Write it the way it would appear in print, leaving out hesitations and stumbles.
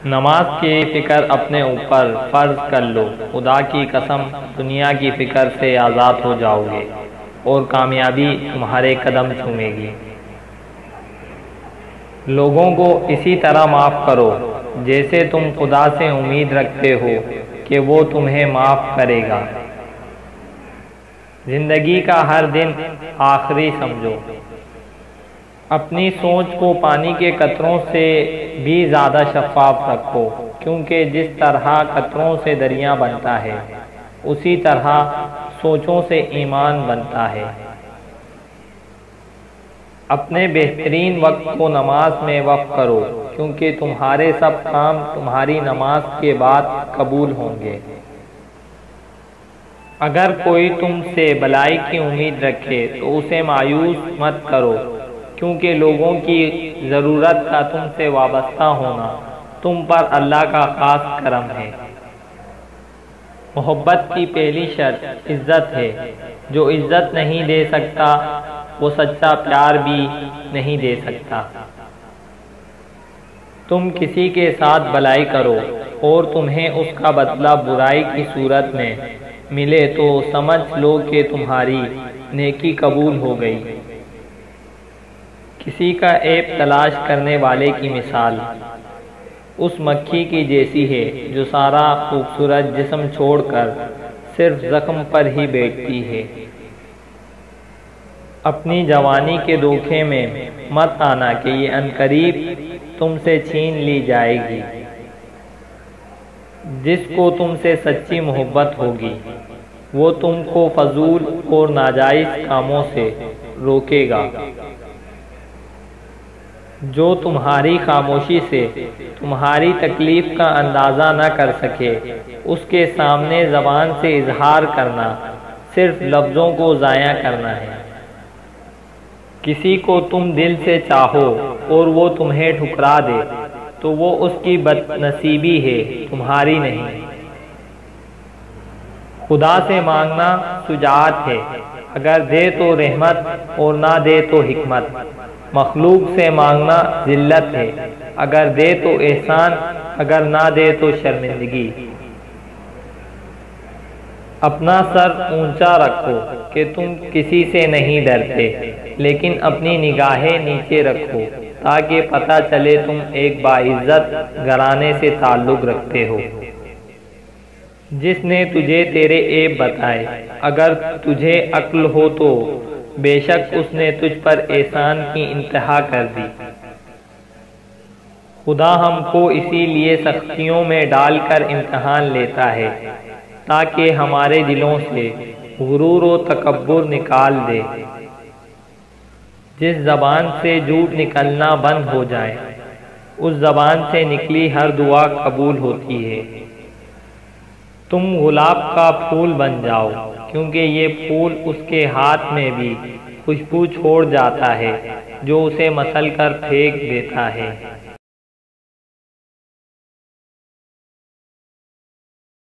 نماز کی فکر اپنے اوپر فرض کر لو، خدا کی قسم دنیا کی فکر سے آزاد ہو جاؤ گے اور کامیابی تمہارے قدم چومے گی۔ لوگوں کو اسی طرح معاف کرو جیسے تم خدا سے امید رکھتے ہو کہ وہ تمہیں معاف کرے گا۔ زندگی کا ہر دن آخری سمجھو۔ اپنی سوچ کو پانی کے قطروں سے بھی زیادہ شفاف رکھو، کیونکہ جس طرح قطروں سے دریا بنتا ہے اسی طرح سوچوں سے ایمان بنتا ہے۔ اپنے بہترین وقت کو نماز میں وقف کرو، کیونکہ تمہارے سب کام تمہاری نماز کے بعد قبول ہوں گے۔ اگر کوئی تم سے بھلائی کی امید رکھے تو اسے مایوس مت کرو، کیونکہ لوگوں کی ضرورت کا تم سے وابستہ ہونا تم پر اللہ کا خاص کرم ہے۔ محبت کی پہلی شرط عزت ہے۔ جو عزت نہیں دے سکتا وہ سچا پیار بھی نہیں دے سکتا۔ تم کسی کے ساتھ بھلائی کرو اور تمہیں اس کا بدلہ برائی کی صورت میں ملے تو سمجھ لو کہ تمہاری نیکی قبول ہو گئی۔ کسی کا عیب تلاش کرنے والے کی مثال اس مکھی کی جیسی ہے جو سارا خوبصورت جسم چھوڑ کر صرف زخم پر ہی بیٹھتی ہے۔ اپنی جوانی کے دھوکے میں مت آنا کہ یہ عنقریب تم سے چھین لی جائے گی۔ جس کو تم سے سچی محبت ہوگی وہ تم کو فضول اور ناجائز کاموں سے روکے گا۔ جو تمہاری خاموشی سے تمہاری تکلیف کا اندازہ نہ کر سکے اس کے سامنے زبان سے اظہار کرنا صرف لفظوں کو ضائع کرنا ہے۔ کسی کو تم دل سے چاہو اور وہ تمہیں ٹھکرا دے تو وہ اس کی بد نصیبی ہے، تمہاری نہیں۔ خدا سے مانگنا شجاعت ہے، اگر دے تو رحمت اور نہ دے تو حکمت۔ مخلوق سے مانگنا ذلت ہے، اگر دے تو احسان، اگر نہ دے تو شرمندگی۔ اپنا سر اونچا رکھو کہ تم کسی سے نہیں ڈرتے، لیکن اپنی نگاہیں نیچے رکھو تاکہ پتہ چلے تم ایک باعزت گھرانے سے تعلق رکھتے ہو۔ جس نے تجھے تیرے عیب بتائے، اگر تجھے عقل ہو تو بے شک اس نے تجھ پر احسان کی انتہا کر دی۔ خدا ہم کو اسی لیے سختیوں میں ڈال کر امتحان لیتا ہے تاکہ ہمارے دلوں سے غرور و تکبر نکال دے۔ جس زبان سے جھوٹ نکلنا بند ہو جائے اس زبان سے نکلی ہر دعا قبول ہوتی ہے۔ تم گلاب کا پھول بن جاؤ، کیونکہ یہ پھول اس کے ہاتھ میں بھی خوشبو چھوڑ جاتا ہے جو اسے مسل کر پھینک دیتا ہے۔